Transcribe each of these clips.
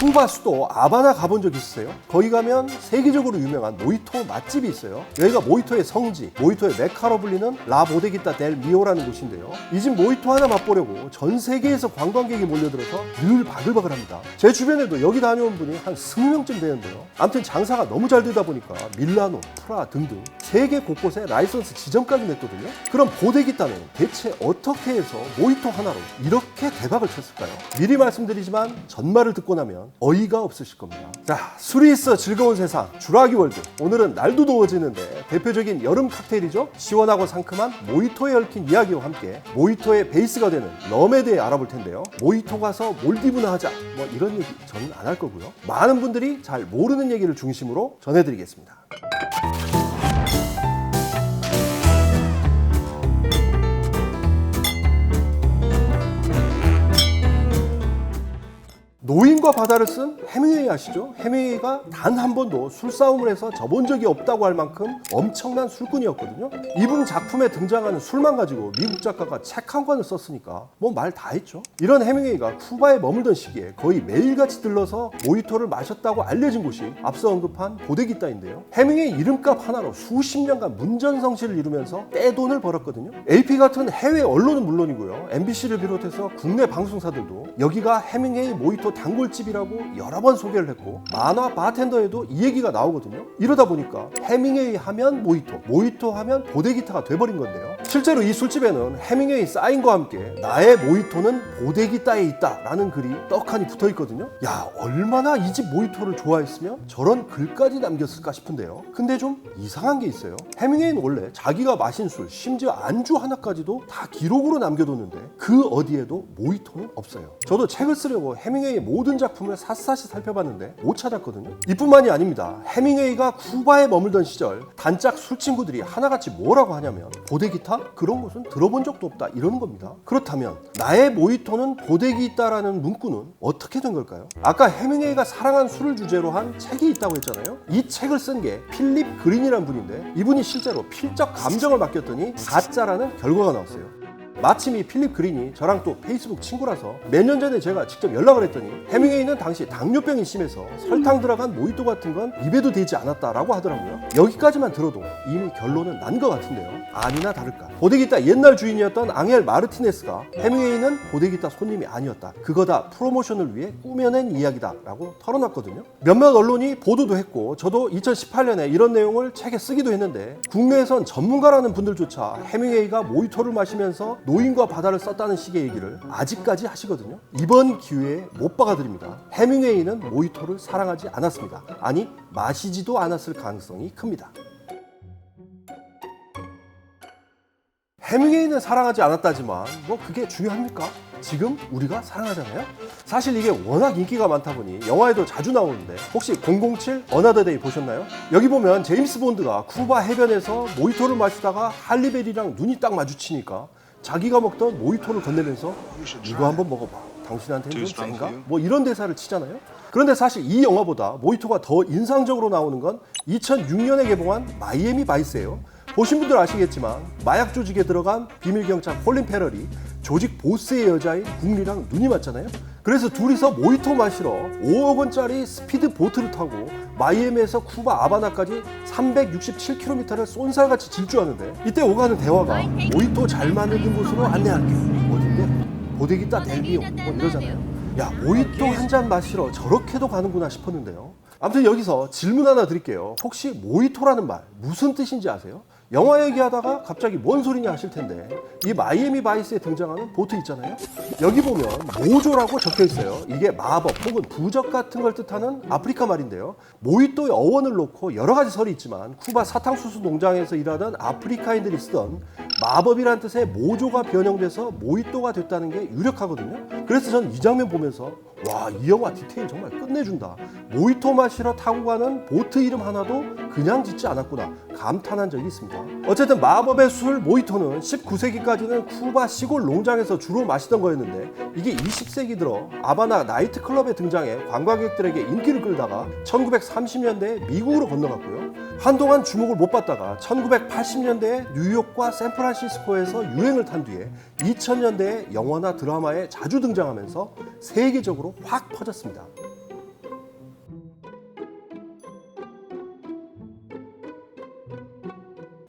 쿠바 수도 아바나 가본 적 있으세요? 거기 가면 세계적으로 유명한 모히토 맛집이 있어요. 여기가 모히토의 성지, 모히토의 메카로 불리는 라 보데기타 델 미오라는 곳인데요. 이 집 모히토 하나 맛보려고 전 세계에서 관광객이 몰려들어서 늘 바글바글합니다. 제 주변에도 여기 다녀온 분이 한 20명쯤 되는데요. 아무튼 장사가 너무 잘 되다 보니까 밀라노, 프라 등등 세계 곳곳에 라이선스 지점까지 냈거든요. 그럼 보데기타는 대체 어떻게 해서 모히토 하나로 이렇게 대박을 쳤을까요? 미리 말씀드리지만 전말을 듣고 나면 어이가 없으실 겁니다. 자, 술이 있어 즐거운 세상 주라기 월드. 오늘은 날도 더워지는데 대표적인 여름 칵테일이죠. 시원하고 상큼한 모히토에 얽힌 이야기와 함께 모히토의 베이스가 되는 럼에 대해 알아볼 텐데요. 모히토 가서 몰디브나 하자 뭐 이런 얘기 저는 안 할 거고요. 많은 분들이 잘 모르는 얘기를 중심으로 전해드리겠습니다. 노인과 바다를 쓴 해밍웨이 아시죠? 해밍웨이가 단 한 번도 술싸움을 해서 져본 적이 없다고 할 만큼 엄청난 술꾼이었거든요. 이분 작품에 등장하는 술만 가지고 미국 작가가 책 한 권을 썼으니까 뭐 말 다 했죠. 이런 해밍웨이가 쿠바에 머물던 시기에 거의 매일같이 들러서 모히토를 마셨다고 알려진 곳이 앞서 언급한 보데기타인데요. 해밍웨이 이름값 하나로 수십 년간 문전성시를 이루면서 떼돈을 벌었거든요. AP 같은 해외 언론은 물론이고요. MBC를 비롯해서 국내 방송사들도 여기가 해밍웨이 모히토 단골집이라고 여러 번 소개를 했고 만화 바텐더에도 이 얘기가 나오거든요. 이러다 보니까 해밍웨이 하면 모히토, 모히토 하면 보데기타가 돼버린 건데요. 실제로 이 술집에는 해밍웨이 사인과 함께 나의 모히토는 보데기타에 있다 라는 글이 떡하니 붙어 있거든요. 야, 얼마나 이 집 모히토를 좋아했으면 저런 글까지 남겼을까 싶은데요. 근데 좀 이상한 게 있어요. 해밍웨이는 원래 자기가 마신 술, 심지어 안주 하나까지도 다 기록으로 남겨뒀는데 그 어디에도 모히토는 없어요. 저도 책을 쓰려고 해밍웨이의 모든 작품을 샅샅이 살펴봤는데 못 찾았거든요. 이뿐만이 아닙니다. 해밍웨이가 쿠바에 머물던 시절 단짝 술친구들이 하나같이 뭐라고 하냐면 보데기타? 그런 것은 들어본 적도 없다 이러는 겁니다. 그렇다면 나의 모히토는 보데기타라는 문구는 어떻게 된 걸까요? 아까 해밍웨이가 사랑한 술을 주제로 한 책이 있다고 했잖아요. 이 책을 쓴 게 필립 그린이라는 분인데 이분이 실제로 필적 감정을 맡겼더니 가짜라는 결과가 나왔어요. 마침 이 필립 그린이 저랑 또 페이스북 친구라서 몇 년 전에 제가 직접 연락을 했더니 해밍웨이는 당시 당뇨병이 심해서 설탕 들어간 모히토 같은 건 입에도 대지 않았다라고 하더라고요. 여기까지만 들어도 이미 결론은 난 것 같은데요. 아니나 다를까 보데기타 옛날 주인이었던 앙헬 마르티네스가 해밍웨이는 보데기타 손님이 아니었다, 그거 다 프로모션을 위해 꾸며낸 이야기다 라고 털어놨거든요. 몇몇 언론이 보도도 했고 저도 2018년에 이런 내용을 책에 쓰기도 했는데 국내에선 전문가라는 분들조차 해밍웨이가 모히토를 마시면서 노인과 바다를 썼다는 식의 얘기를 아직까지 하시거든요. 이번 기회에 못 박아드립니다. 해밍웨이는 모히토를 사랑하지 않았습니다. 아니, 마시지도 않았을 가능성이 큽니다. 해밍웨이는 사랑하지 않았다지만 뭐 그게 중요합니까? 지금 우리가 사랑하잖아요. 사실 이게 워낙 인기가 많다 보니 영화에도 자주 나오는데 혹시 007 어나더 데이 보셨나요? 여기 보면 제임스 본드가 쿠바 해변에서 모히토를 마시다가 할리베리랑 눈이 딱 마주치니까 자기가 먹던 모히토를 건네면서 이거 한번 먹어봐, 당신한테는 좀 센가? 뭐 이런 대사를 치잖아요. 그런데 사실 이 영화보다 모히토가 더 인상적으로 나오는 건 2006년에 개봉한 마이애미 바이스예요. 보신 분들 아시겠지만 마약 조직에 들어간 비밀경찰 콜린 페럴이 조직 보스의 여자인 국리랑 눈이 맞잖아요. 그래서 둘이서 모히토 마시러 5억 원짜리 스피드 보트를 타고 마이애미에서 쿠바 아바나까지 367km를 쏜살같이 질주하는데 이때 오가는 대화가 모히토 잘 만드는 곳으로 안내할게. 어딘데? 보데기타 델 미오 뭐 이러잖아요. 야, 모히토 한 잔 마시러 저렇게도 가는구나 싶었는데요. 아무튼 여기서 질문 하나 드릴게요. 혹시 모히토라는 말 무슨 뜻인지 아세요? 영화 얘기하다가 갑자기 뭔 소리냐 하실 텐데 이 마이애미 바이스에 등장하는 보트 있잖아요. 여기 보면 모조라고 적혀 있어요. 이게 마법 혹은 부적 같은 걸 뜻하는 아프리카 말인데요. 모히토의 어원을 놓고 여러 가지 설이 있지만 쿠바 사탕수수 농장에서 일하던 아프리카인들이 쓰던 마법이란 뜻의 모조가 변형돼서 모히토가 됐다는 게 유력하거든요. 그래서 전 이 장면 보면서 와, 이 영화 디테일 정말 끝내준다. 모히토 마시러 타고 가는 보트 이름 하나도 그냥 짓지 않았구나 감탄한 적이 있습니다. 어쨌든 마법의 술 모히토는 19세기까지는 쿠바 시골 농장에서 주로 마시던 거였는데 이게 20세기 들어 아바나 나이트클럽에 등장해 관광객들에게 인기를 끌다가 1930년대에 미국으로 건너갔고요. 한동안 주목을 못 받다가 1980년대에 뉴욕과 샌프란시스코에서 유행을 탄 뒤에 2000년대에 영화나 드라마에 자주 등장하면서 세계적으로 확 퍼졌습니다.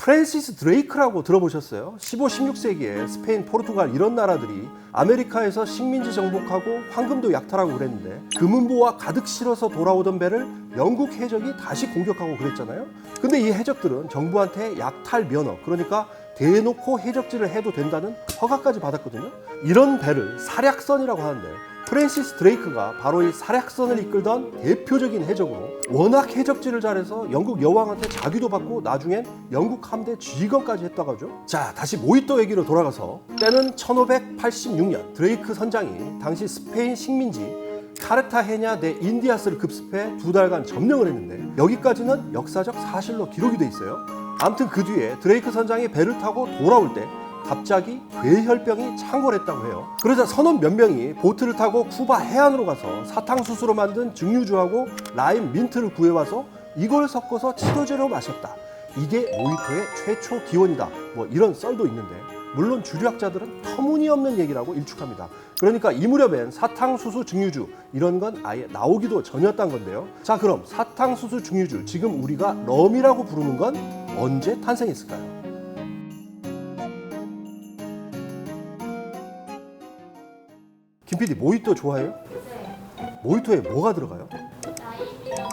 프랜시스 드레이크라고 들어보셨어요? 15, 16세기에 스페인, 포르투갈 이런 나라들이 아메리카에서 식민지 정복하고 황금도 약탈하고 그랬는데 금은보화 가득 실어서 돌아오던 배를 영국 해적이 다시 공격하고 그랬잖아요. 근데 이 해적들은 정부한테 약탈 면허, 그러니까 대놓고 해적질을 해도 된다는 허가까지 받았거든요. 이런 배를 사략선이라고 하는데 프랜시스 드레이크가 바로 이 사략선을 이끌던 대표적인 해적으로 워낙 해적질을 잘해서 영국 여왕한테 자기도 받고 나중엔 영국 함대 지휘관까지 했다고 하죠. 자, 다시 모히또 얘기로 돌아가서 때는 1586년 드레이크 선장이 당시 스페인 식민지 카르타헤냐 데 인디아스를 급습해 2달간 점령을 했는데 여기까지는 역사적 사실로 기록이 돼 있어요. 아무튼 그 뒤에 드레이크 선장이 배를 타고 돌아올 때 갑자기 괴혈병이 창궐했다고 해요. 그러자 선원 몇 명이 보트를 타고 쿠바 해안으로 가서 사탕수수로 만든 증류주하고 라임 민트를 구해와서 이걸 섞어서 치료제로 마셨다. 이게 모히또의 최초 기원이다. 뭐 이런 썰도 있는데 물론 주류학자들은 터무니없는 얘기라고 일축합니다. 그러니까 이 무렵엔 사탕수수 증류주 이런 건 아예 나오기도 전이었단 건데요. 자, 그럼 사탕수수 증류주, 지금 우리가 럼이라고 부르는 건 언제 탄생했을까요? 김 PD 모히또 좋아해요? 네. 모히또에 뭐가 들어가요? 라임이랑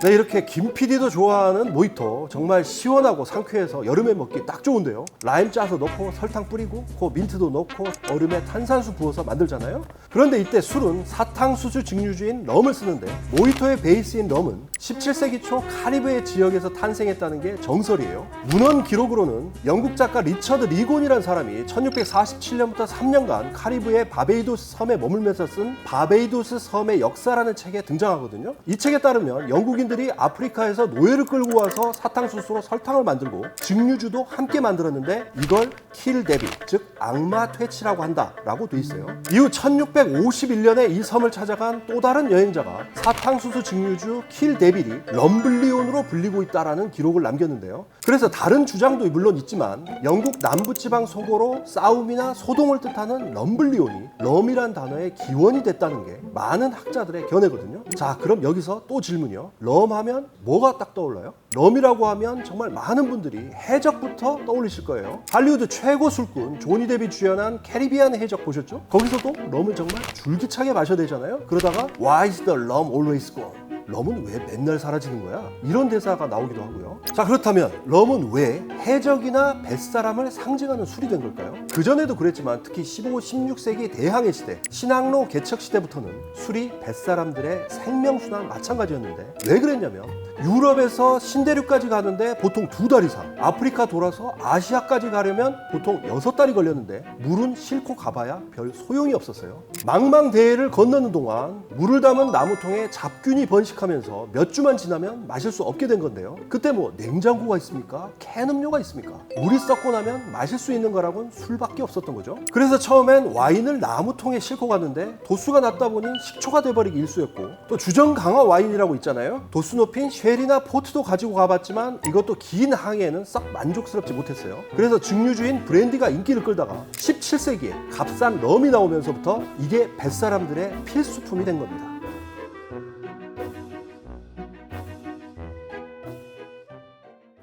네, 이렇게 김 PD도 좋아하는 모히또 정말 시원하고 상쾌해서 여름에 먹기 딱 좋은데요. 라임 짜서 넣고 설탕 뿌리고 그 민트도 넣고 얼음에 탄산수 부어서 만들잖아요. 그런데 이때 술은 사탕수수 증류주인 럼을 쓰는데 모히또의 베이스인 럼은 17세기 초 카리브해 지역에서 탄생했다는 게 정설이에요. 문헌 기록으로는 영국 작가 리처드 리곤이라는 사람이 1647년부터 3년간 카리브해 바베이도스 섬에 머물면서 쓴 바베이도스 섬의 역사라는 책에 등장하거든요. 이 책에 따르면 영국인들이 아프리카에서 노예를 끌고 와서 사탕수수로 설탕을 만들고 증류주도 함께 만들었는데 이걸 킬데빌, 즉 악마 퇴치라고 한다라고 돼 있어요. 이후 1651년에 이 섬을 찾아간 또 다른 여행자가 사탕수수 증류주 킬데빌이 럼블리온으로 불리고 있다라는 기록을 남겼는데요. 그래서 다른 주장도 물론 있지만 영국 남부지방 소고로 싸움이나 소동을 뜻하는 럼블리온이 럼이란 단어의 기원이 됐다는 게 많은 학자들의 견해거든요. 자, 그럼 여기서 또 질문이요. 럼 하면 뭐가 딱 떠올라요? 럼이라고 하면 정말 많은 분들이 해적부터 떠올리실 거예요. 할리우드 최고 술꾼 조니 뎁이 주연한 캐리비안 해적 보셨죠? 거기서도 럼을 정말 줄기차게 마셔야 되잖아요. 그러다가 Why is the rum always gone? 럼은 왜 맨날 사라지는 거야? 이런 대사가 나오기도 하고요. 자, 그렇다면 럼은 왜 해적이나 뱃사람을 상징하는 술이 된 걸까요? 그전에도 그랬지만 특히 15, 16세기 대항해 시대, 신항로 개척 시대부터는 술이 뱃사람들의 생명수나 마찬가지였는데 왜 그랬냐면 유럽에서 신대륙까지 가는데 보통 2달 이상, 아프리카 돌아서 아시아까지 가려면 보통 6달이 걸렸는데 물은 싣고 가봐야 별 소용이 없었어요. 망망대해를 건너는 동안 물을 담은 나무통에 잡균이 번식하면서 몇 주만 지나면 마실 수 없게 된 건데요. 그때 뭐 냉장고가 있습니까? 캔 음료가 있습니까? 물이 썩고 나면 마실 수 있는 거라고는 술밖에 없었던 거죠. 그래서 처음엔 와인을 나무통에 싣고 갔는데 도수가 낮다 보니 식초가 돼버리기 일쑤였고, 또 주정 강화 와인이라고 있잖아요. 도수 높인 쉘이나 포트도 가지고 가봤지만 이것도 긴 항해에는 썩 만족스럽지 못했어요. 그래서 증류주인 브랜디가 인기를 끌다가 17세기에 값싼 럼이 나오면서부터 이게 뱃사람들의 필수품이 된 겁니다.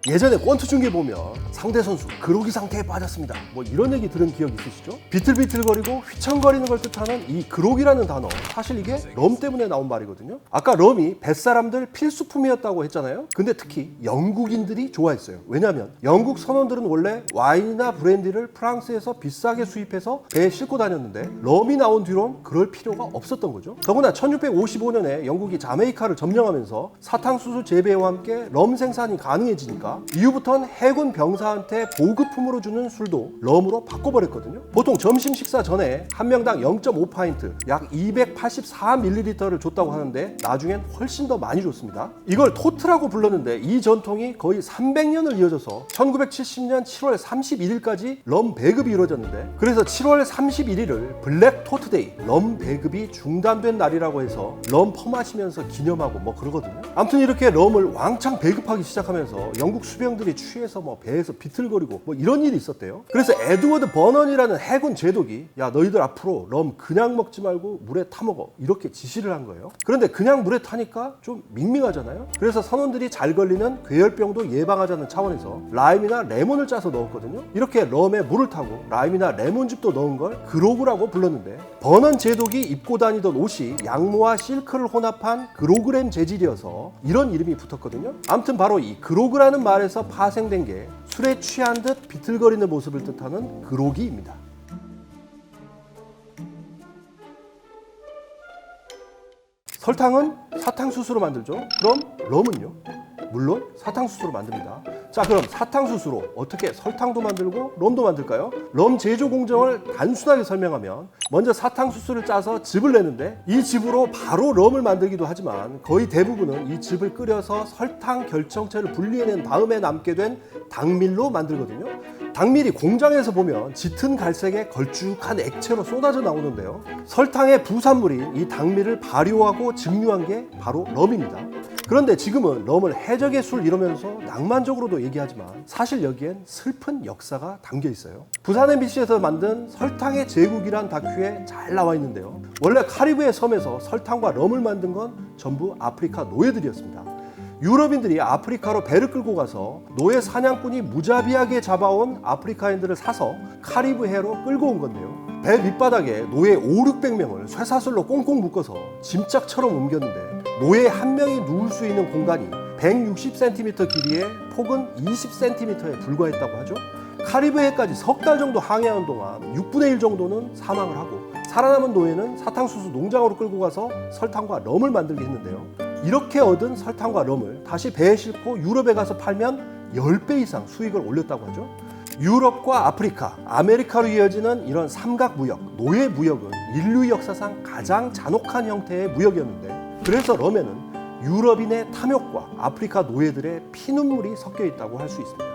예전에 권투 중계 보면 상대 선수 그로기 상태에 빠졌습니다. 뭐 이런 얘기 들은 기억 있으시죠? 비틀비틀거리고 휘청거리는 걸 뜻하는 이 그로기라는 단어, 사실 이게 럼 때문에 나온 말이거든요. 아까 럼이 뱃사람들 필수품이었다고 했잖아요. 근데 특히 영국인들이 좋아했어요. 왜냐하면 영국 선원들은 원래 와인이나 브랜디를 프랑스에서 비싸게 수입해서 배에 싣고 다녔는데 럼이 나온 뒤론 그럴 필요가 없었던 거죠. 더구나 1655년에 영국이 자메이카를 점령하면서 사탕수수 재배와 함께 럼 생산이 가능해지니까 이후부터는 해군 병사한테 보급품으로 주는 술도 럼으로 바꿔버렸거든요. 보통 점심 식사 전에 한 명당 0.5파인트, 약 284ml를 줬다고 하는데 나중엔 훨씬 더 많이 줬습니다. 이걸 토트라고 불렀는데 이 전통이 거의 300년을 이어져서 1970년 7월 31일까지 럼 배급이 이루어졌는데, 그래서 7월 31일을 블랙 토트데이, 럼 배급이 중단된 날이라고 해서 럼 퍼마시면서 기념하고 뭐 그러거든요. 아무튼 이렇게 럼을 왕창 배급하기 시작하면서 영국 수병들이 취해서 뭐 배에서 비틀거리고 뭐 이런 일이 있었대요. 그래서 에드워드 버넌이라는 해군 제독이 야 너희들 앞으로 럼 그냥 먹지 말고 물에 타 먹어 이렇게 지시를 한 거예요. 그런데 그냥 물에 타니까 좀 밍밍하잖아요. 그래서 선원들이 잘 걸리는 괴혈병도 예방하자는 차원에서 라임이나 레몬을 짜서 넣었거든요. 이렇게 럼에 물을 타고 라임이나 레몬즙도 넣은 걸 그로그라고 불렀는데 버넌 제독이 입고 다니던 옷이 양모와 실크를 혼합한 그로그램 재질이어서 이런 이름이 붙었거든요. 아무튼 바로 이 그로그라는 말에서 파생된 게 술에 취한 듯 비틀거리는 모습을 뜻하는 그로기입니다. 설탕은 사탕수수로 만들죠. 그럼 럼은요? 물론 사탕수수로 만듭니다. 자, 그럼 사탕수수로 어떻게 설탕도 만들고 럼도 만들까요? 럼 제조 공정을 단순하게 설명하면 먼저 사탕수수를 짜서 즙을 내는데 이 즙으로 바로 럼을 만들기도 하지만 거의 대부분은 이 즙을 끓여서 설탕 결정체를 분리해낸 다음에 남게 된 당밀로 만들거든요. 당밀이 공장에서 보면 짙은 갈색의 걸쭉한 액체로 쏟아져 나오는데요. 설탕의 부산물인 이 당밀을 발효하고 증류한 게 바로 럼입니다. 그런데 지금은 럼을 해적의 술 이러면서 낭만적으로도 얘기하지만 사실 여기엔 슬픈 역사가 담겨 있어요. 부산 MBC에서 만든 설탕의 제국이란 다큐에 잘 나와 있는데요. 원래 카리브해 섬에서 설탕과 럼을 만든 건 전부 아프리카 노예들이었습니다. 유럽인들이 아프리카로 배를 끌고 가서 노예 사냥꾼이 무자비하게 잡아온 아프리카인들을 사서 카리브해로 끌고 온 건데요. 배 밑바닥에 노예 5,600명을 쇠사슬로 꽁꽁 묶어서 짐짝처럼 옮겼는데 노예 한 명이 누울 수 있는 공간이 160cm 길이에 폭은 20cm에 불과했다고 하죠. 카리브해까지 석 달 정도 항해하는 동안 6분의 1 정도는 사망을 하고 살아남은 노예는 사탕수수 농장으로 끌고 가서 설탕과 럼을 만들게 했는데요. 이렇게 얻은 설탕과 럼을 다시 배에 싣고 유럽에 가서 팔면 10배 이상 수익을 올렸다고 하죠. 유럽과 아프리카, 아메리카로 이어지는 이런 삼각무역, 노예 무역은 인류 역사상 가장 잔혹한 형태의 무역이었는데 그래서 럼에는 유럽인의 탐욕과 아프리카 노예들의 피눈물이 섞여 있다고 할 수 있습니다.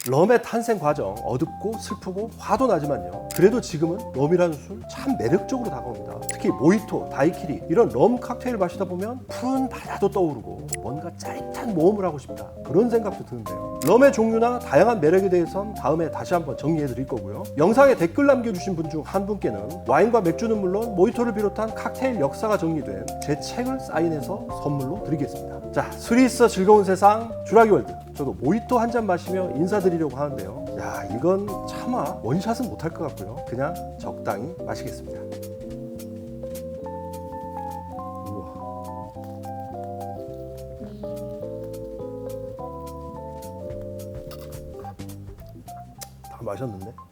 럼의 탄생 과정 어둡고 슬프고 화도 나지만요. 그래도 지금은 럼이라는 술 참 매력적으로 다가옵니다. 특히 모히토, 다이키리 이런 럼 칵테일 마시다 보면 푸른 바다도 떠오르고 뭔가 짜릿한 모험을 하고 싶다 그런 생각도 드는데요. 럼의 종류나 다양한 매력에 대해선 다음에 다시 한번 정리해 드릴 거고요. 영상에 댓글 남겨주신 분 중 한 분께는 와인과 맥주는 물론 모히토를 비롯한 칵테일 역사가 정리된 제 책을 사인해서 선물로 드리겠습니다. 자, 술이 있어 즐거운 세상 주라기 월드. 저도 모히토 한 잔 마시며 인사드리려고 하는데요. 야, 이건 차마 원샷은 못할 것 같고요. 그냥 적당히 마시겠습니다. 우와. 다 마셨는데?